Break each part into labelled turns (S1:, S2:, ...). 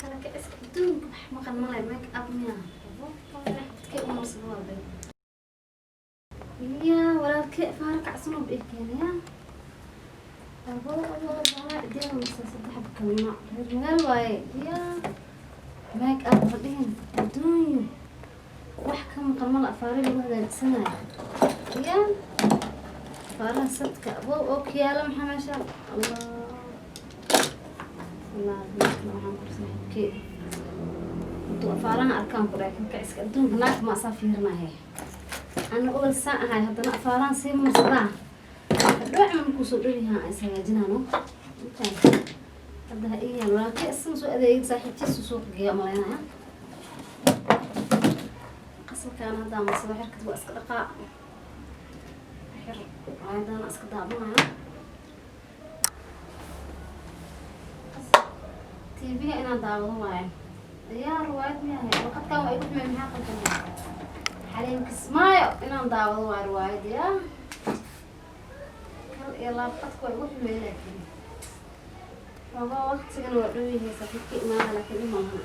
S1: كلا كأس دون ما قد ما لا ميك أب ميا كيف ما صار يا ولا كيف فارق عصنا بإمكانية أبو ديال مسلسل حب كلمة رجال واي يا ميك أب فدين دون وحكم قرمل أفاري بهذا السنة يا فارق صدق أبو أوكي يا لم حماشة الله الله ما حنقول كيف انتو أفارنا أركان كراكن كعسك الدون هناك ما صافيرنا هي أنا أول ساعة هاي هذا أفاران سيم مصدع الروح من كوسو دريها إسها جنانو هذا إيه ولا كأسم سو إذا يصاحب تيسو سوق جيا ملانا قصر كان هذا مصدع حركة وأسك دقاء حر هذا أنا أسك دابنا تيبي أنا داوض واي يا رواية مياه وقد كانوا يقول من هذا الكلام حاليا كسمايو أنا داوض واي رواية يا كل يلا قد كانوا يقول من لكن ما وقت سكنوا يقولوا هي سفيك ما لكن ما هنا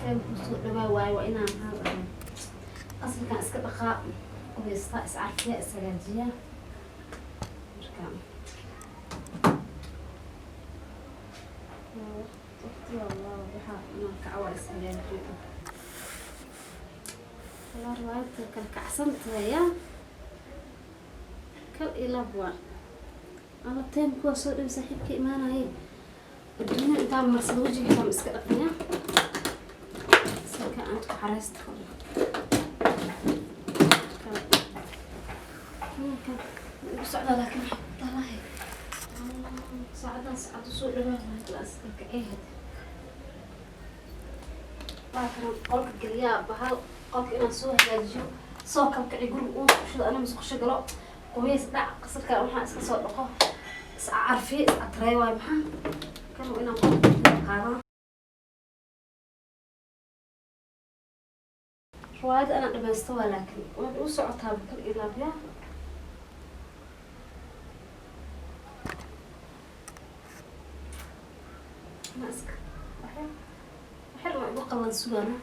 S1: يا بسوق دواء وإنا هذا أصل كان إسكت بقاء ويستأس عارفية السجاجية ركام أختي والله بها أنا كعوال السجاجية والله رواية كالكعسنت هي كالإلابوا أنا تيم كوا صور مسحيب كإيمانا هي الدنيا إنت عم مرسل وجهي كم إسكت أقنية أنت حرست سعدة لكن طلعي سعدة سوق لبنان الأسكك إيه لكن قولك الجليا بهال قولك إنا سوه هاجيو سوكم كعيقول شو أنا مسخ شجرة قويس دع قصر كلام محا إسك سوق لقاه عارفي أتري واي محا كانوا إنا قولك هذا رواية أنا دمستوها لكن وأنا وسعتها بكل إضافة ماسك حلو بقى الله سبحانه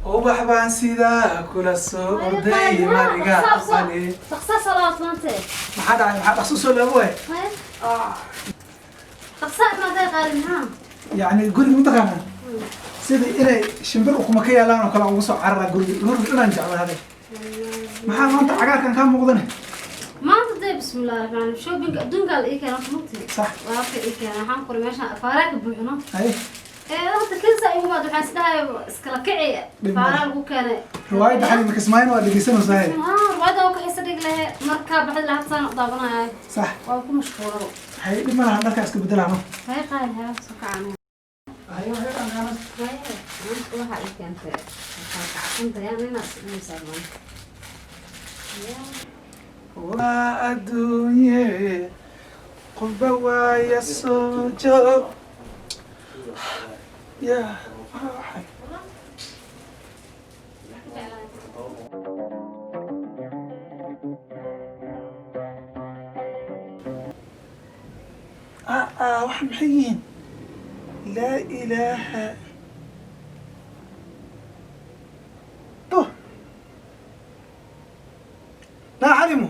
S2: وبحبان سيدا كل السوق أرضي ما رجع أصلي.
S1: تخصص صلاة ما أنت.
S2: ما حد عن حد خصوص ولا أبوه.
S1: تخصص ما ده قالناها.
S2: يعني قولي متقنا. سيدي إلى شنبر وكم كيا لا أنا كلا وصل عرّا قولي لا نرجع هذا. ما حد ما أنت عقار كان مقدنه.
S1: ما أنت بسم الله الرحمن الرحيم شو بينك دون قال إيه كلام مقتل.
S2: صح.
S1: وافق إيه كلام حام قري ماشان فارق بوحنا.
S2: أي.
S1: هذا كل شيء هو ما دحين سدها اسكلكعي فارق وكان
S2: رواية دحين مكسمين ولا جيسنا صحيح
S1: رواية هو كحس دق له مركب بعد لها تصان ضابنا هاي
S2: صح
S1: وأكون مشهورة
S2: هاي لما أنا عندك أسكت بدل عنه
S1: هاي قال هاي سكانة
S2: أيوة هاي أنا
S1: هاي أنت وهاي كانت أنت يعني ناس مسلمان
S2: وأدوني قلبي يسوع يا واحد محيين لا إله لا علموا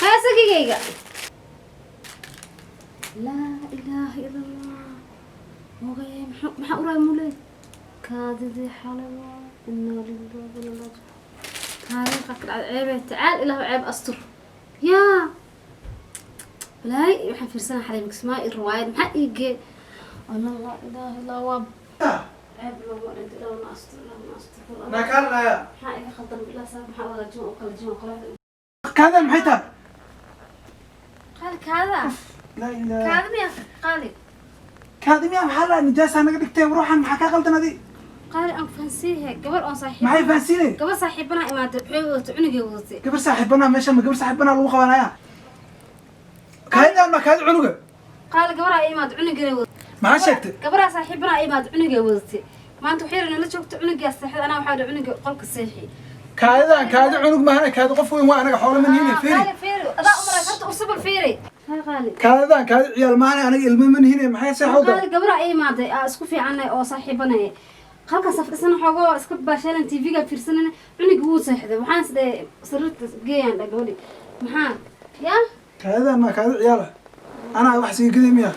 S1: هذا دقيقة لا إله إلا الله مغيم محقورة مولي كاذب حلوة إنا لله وإنا إليه تاريخك عيب تعال إله عيب أسطر يا لا waxaan fiirsanaa xalay magsmaa in riwaayad maxaa iige Allah ilaahi la wab aad loo wareed loo nasto
S2: ما كان يا
S1: maxaa iga khaldan bilaa saab maxaa wada jimo oo kala jimo kala
S2: كذا محيطة
S1: qaali kaada
S2: لا إله
S1: kaada miya qaali
S2: كذا ميا محلا نجاسة أنا قلت كتير بروح عن حكا غلطنا دي
S1: qaali aan fansihe gabar oo saaxiib
S2: معي فانسيني
S1: gabar saaxiibana imaatay waxay cunugay wadatay
S2: قبل صاحبنا ماشي ما قبل صاحبنا لو خوانا يا كذا ما كذا عنقه
S1: qaali gabar ay imaatay cunugay wadatay
S2: ما شكت
S1: gabar saaxiibana ay imaatay cunugay wadatay maanta waxay la joogto cunugay saxiid ana waxa dhaw cunugay qolka seexi
S2: كذا عنق ما أنا كذا قف وين وأنا حول من هنا فيري
S1: فيري أدا أمرك حتى أصبر فيري هاي غالي
S2: كذا عيال ما أنا المهم من هنا ما حيصير حوضة
S1: غالي قبل أي ماضي أسكو في عنا أو صاحبنا خلك صفر سنة حقوق أسكو باشلن تي في في سنة عني قوة صحده محان سده صرت جيان لقولي محان يا
S2: كذا ما كذا عياله أنا وحسي قديم يا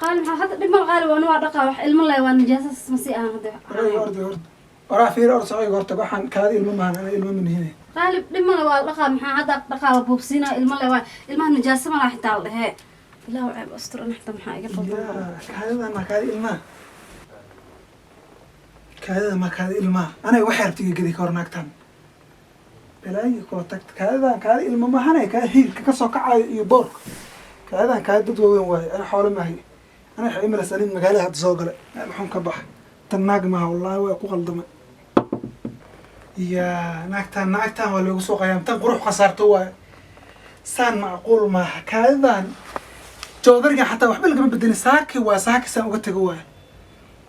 S1: قال محان حتى دم الغالي وأنا وارقة علم الله والنجاسة مسيئة
S2: ورد ورا فير أرد سعي قرط بحن كذا المهم أنا المهم من هنا
S1: قال دم الله وارقة محان هذا رقة بوبسينا علم الله علم النجاسة ما راح يتعال هي لا وعيب أستر نحن محان
S2: يا كذا ما كذا الماء كذا ما كذا الماء أنا وحير تيجي كذي كورناكتان بلاي كوتك كذا الماء ما هنا كذا هيل كسر كعا يبورك كذا دو وين واي أنا حول ما هي أنا حيمر سليم مقالة هتصوغل محون كبح تناق ما والله ويقو غلطمه يا ناكتان ولا يسوق ايام تنقروح خسارته سان معقول ما كذا جودرجا حتى وحبل قبل بدني ساكي وساكي سان uga tago waa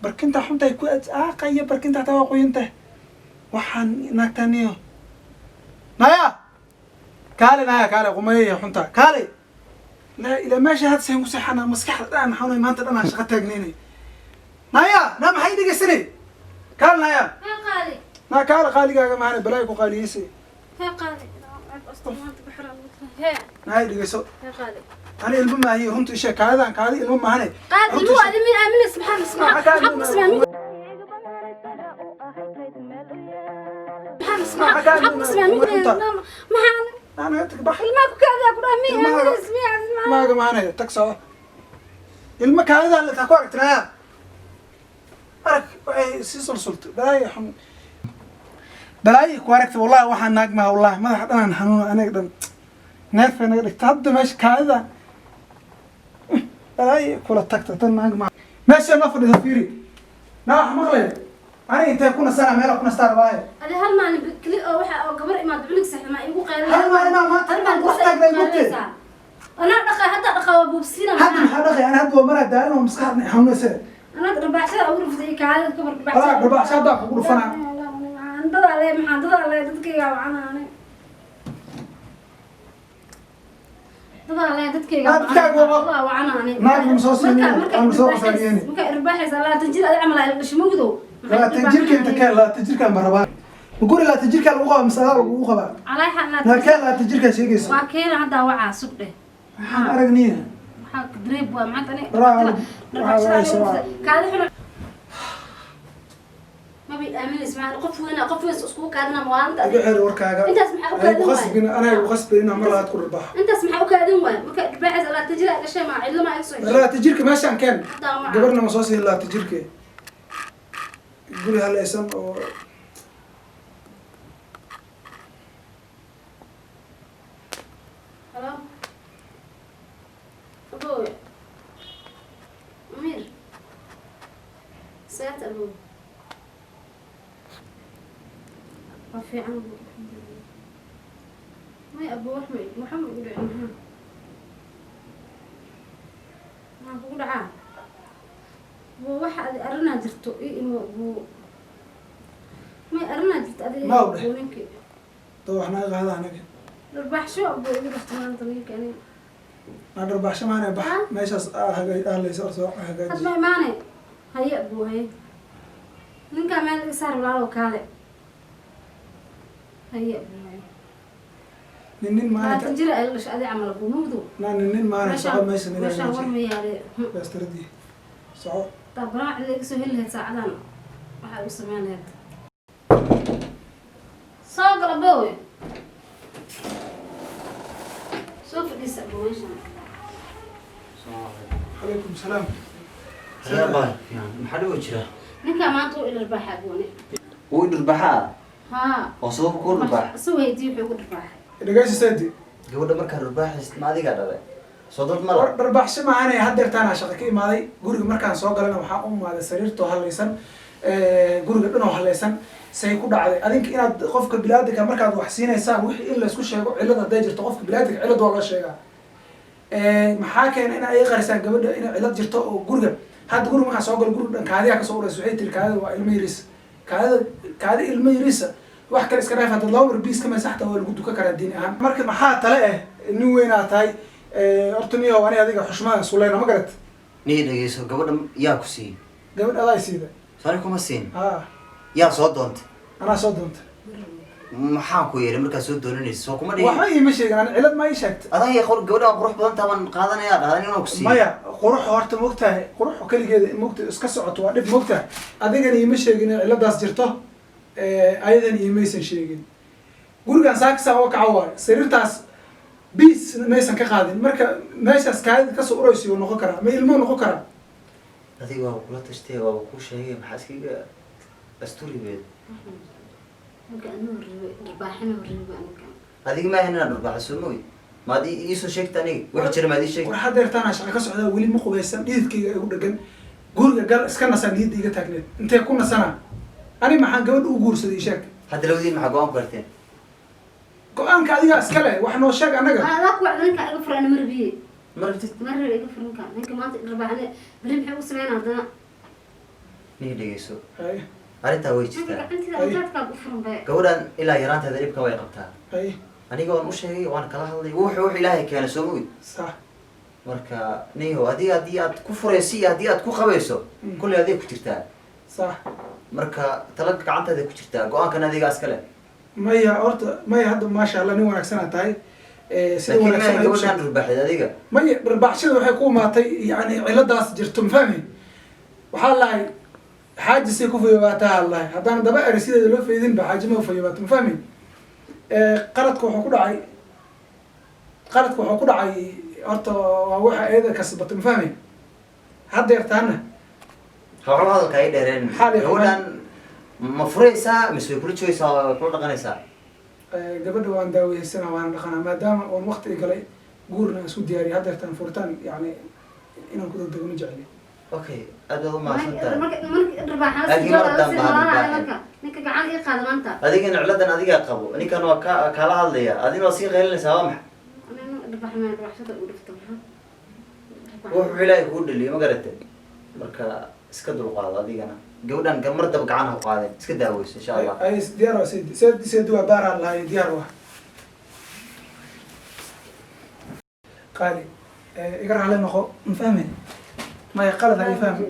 S2: barkinta xunta ay ku aaqaya barkinta taa qoyinta waxaan naagtaniyo kaale qumay xunta kaale la ila meesha had seen ku saxana maskaxda dhan xunay maanta dhan shaqo taagneynay naya maxay dhigaysani kaale naya
S1: قالي
S2: ما كان قالي معنا بلايكو قاليسي
S1: هي قالي أصلا ما أنت بحرام هي
S2: هاي دقيسو
S1: هي قالي
S2: أنا المهم هي هنتو إيش كذا المهم هني
S1: قال هو هذا من عامل اسمها حق اسمها مين حق اسمها مين ما
S2: أنا تكبح
S1: ما كذا أقول مين عامل اسمها
S2: ما معنا تكسر المكان هذا اللي تكوارك ترى أرك سيصل سلط بلاي كواركت والله واحد ناقمة والله ما حد أنا حنون أنا قدم نافع أنا قدك تهد ماشي كذا بلاي كل التكتة ناقمة ماشي نفر إذا فيري ناح مغلي أنا أنت يكون سنة مالا كنا ستار باي
S1: هذا هل ما نبكلي أو واحد أو قبر ما تبلك سحر ما يبغى قال
S2: هل ما وقتك لا يموت
S1: أنا دقة حتى دقة أبو بسينا
S2: أنا هدو مرة دائما ومسخرني حمله سنة
S1: أنا ربعشة أقول في ذيك هذا كبر
S2: ربعشة ضعف أقول فنا
S1: عندنا عليه محدد عليه dadka iga wacana ani dadka عليه dadka iga wacana wacana ani marka irbaxaysa la tanjir ay amal ay dhishmugdo
S2: لا تجرك مربا بقول لا تجرك lagu qaba masala lagu qaba
S1: علي حنا
S2: لا كان لا تجرك sheegayso
S1: waa keen hada waxa sugde
S2: waxaan aragnaa
S1: waxa drib waa maanta ani kaada xun ما بيأمن اسمعني قف هنا قف اسكو كادنا موانت
S2: أجي وركاجا
S1: أنت اسمع أكادن
S2: أنا وغصبين أنا مرة أذكر البحر
S1: أنت اسمع أكادن وين ممكن بعد لا تجري على شيء ما إلا ما يسوي
S2: لا تجرك ماشي عن كان قبرنا مصاصي لا تجرك يقولي هلا اسم أو
S1: هلا أبوي أمير سات أبوي رفيع عنه ما أبو محمد يقول عنها ما بقول عام هو واحد أرنا درتو إيه إنه أبو ما أرنا درت أدري
S2: ما أبغى.
S1: بقولك
S2: تو إحنا هذا أنا
S1: البح شو أبو يقول احتمال طريق يعني
S2: أنا ربح شمانة بح ماشي هاي أهل يسار سواء
S1: هاد
S2: هاي
S1: ما ماني هيا أبو هي من كمان صار ولا لو كاله هيا أبو هي
S2: نين ما
S1: لا
S2: أنت
S1: تنجري إيش أدي عمل أبو مودو
S2: نين ما أنا سواء ما يسني
S1: مش ورم يالي
S2: بس تردي سواء
S1: طب راح اللي سهل هاد ساعدنا راح يسمعنا هاد صاقر أبوي شوف لسه بويشن
S2: عليكم السلام
S3: يا باي يعني محل وجهه
S1: ninka maanta uu ilbaxa gooni
S3: uu dhirbaxa
S1: ha
S3: oo soo ku dhirbax
S1: soo weydii wuxuu ku dhirbaxay
S2: dhageysi saadi
S3: gabadha marka dhirbaxis ma adiga dhalay soo dad ma la
S2: dhirbaxsi ma aanay hadeertaan shaqo ka imaaday guriga markaan soo galana waxaa u imaaday sariirtoo halaysan guriga dhanoo halaysan say ku dhacday adinka inaad qofka bilaadanka markaad wax siinaysaan wixii in laysku sheego cilad hadday jirto qofka bilaadanka cilad waa loo sheegaa maxaa keena in ay qarisaan gabadha inay cilad jirto oo guriga hadda guriga markaan soo galo guriga dhan kaadiyaa kasoo uraysa waxay tiri kaadida waa ilmo yariisa kaadi ilmo yariisa wax kale iska dhaaf haddaad laba mar biis ka maysa xataa waa lagu duka karaa diin ahaan marka maxaa tale nin weynaa tahay horta niyo ani adiga xushmada suleyna ma garat
S3: nii dhageyso gabadha yaa ku siiyey
S2: gabadh adaa siida
S3: sani kuma siin
S2: ha
S3: yaa soo doontay
S2: anaa soo doontay
S3: maxaan ku yeeray markaa soo doonanaysa soo kuma dhihin
S2: waxba iima sheegin ani cilad ma ii sheegta
S3: adaa ya gabadha qurux badan taban qaadanayaa dhahdan inuu ku siiyey
S2: maya qurux horta mogtahay qurux keligeeda mogta iska socoto waa dhib mogtahay adigana iima sheegin in ciladaas jirto ayadan iimaysan sheegin gurigan saakisa oo kaca waayo sariirtaas biis maysan ka qaadin marka meeshaas kaadida kasoo uraysiyo noqon karaa ma ilmo noqon karaa
S3: adiga waaba kula tashtay waaba kuu sheegay maxaa iskaga asturibeed
S1: ninka anuu dhirbaxina ribo aniga
S3: adiga maahan inaad dhirbaxa soo mooy maad iisoo sheegta aniga wixii jira maad ii sheegta
S2: war hadeertaana shaqa ka socdaa weli ma qubaysan dhididkayga igu dhagan guriga gal iska nasan niyadda iga taagneed intee ku nasana ani maxaan gabadha u guursaday sheeg
S3: hadda labadiin maxaa go-aan ku garteen
S2: go-aanka adigaa iska leh wax noo sheeg annaga
S1: adaa ku wacda ninka iga furan marbiye
S3: ma rabtid
S1: marriba iga furanka ninka maanta dhirbaxne bari maxay u sameyn haddana
S3: nii dhegeyso
S2: hay
S3: arrintaa way
S1: ninka
S3: jirtaa
S1: gacantiida ajaadkaa u furan be
S3: gabadhan ilaa yaraanteeda dhibkan way qabtaa
S2: hay
S3: aniga waan u sheegay waan kala hadlay wuxuu ilaahay keenay soo mogi
S2: sax
S3: marka niyo adiga haddii aad ku furayso iyo haddii aad ku qabayso kulley aday ku jirtaa
S2: sax
S3: marka talaga gacantaada ku jirtaa go-aankan adiga iska leh
S2: maya horta maya hadda maasha allah nin wanaagsanaa tahay sida
S3: laakiin
S2: wanaagsan
S3: maahan
S2: ay u
S3: gabadhaan
S2: sheegtay
S3: dhirbaxeed adiga
S2: maya dharbaaxshada waxay ku imaatay yani ciladaas jirto ma fahmi waxaa lahay xaaji say ku fayobaataa lahay haddaan daba eri sideeda loo faydin ba xaaji ma fayobaato ma fahmi qaladka wuxuu ku dhacay horta waa waxa eeda kasbato ma fahmi haddeertaana
S3: waxba hadalka ay dheereen
S2: Maxaa la-
S3: gabadhaan ma furaysaa mise way kula joogaysaa way kula dhaqanaysaa
S2: gabadha waan daaweysana waan dhaqanaa maadaama oon waqti galay guurna isku diyaariya haddeertaan furitaan yani inaan ku degdego ma jecli
S3: okay aad baad u mahadsan tahay
S1: marka dhirbaxana
S3: Laakiin mar dambe ha dhirbaxin.
S1: marka ninka gacan ii qaada maanta
S3: adigana ciladan adigaa qabo ninkan waa kaala hadlaya adina waa sii qaylinaysaa waa maxay
S1: dhirbaxna dhirbaxshada u dhifto
S3: wuxuu ilaahay kuu dhaliyo ma garate marka iska dulqaado adigana gabadhan mar daba gacan ha qaadeen iska daaweyso insha allah
S2: ay diyaar waa seedi waa baaraan lahay diyaar waa qaali iga raali noqo ma fahmi maya qalad ha ii fahmi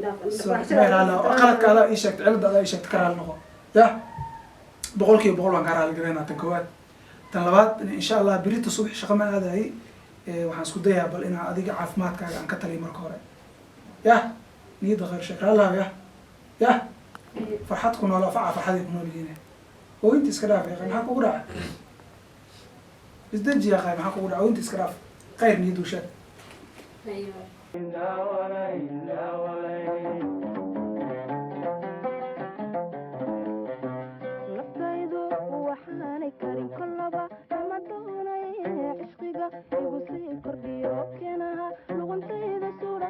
S2: maya raali noqo qaladka adaa ii sheegtay cilada adaa ii sheegtay ka raali noqo ya boqolkiiba boqol baan kaa raali gareynaa tan koowaad tan labaad insha allah berita subax shaqo ma aadahay waxaan isku dayaa bal inaa adiga caafimaadkaaga aan ka taliyo marka hore yah niyadda khayr sheeg raalaha yah farxad ku nool faca farxadii ku nool yihiin oo inta iska dhaaf yaqaan maxaa kugu dhaca isdeji yaqaan maxaa kugu dhaca oo inta iska dhaaf khayr niyaddu sheeg
S4: naftaydu waxaanay karin kollaba ama doonay cishqiga igu sii kordhiyo keenaha luqantayda suudha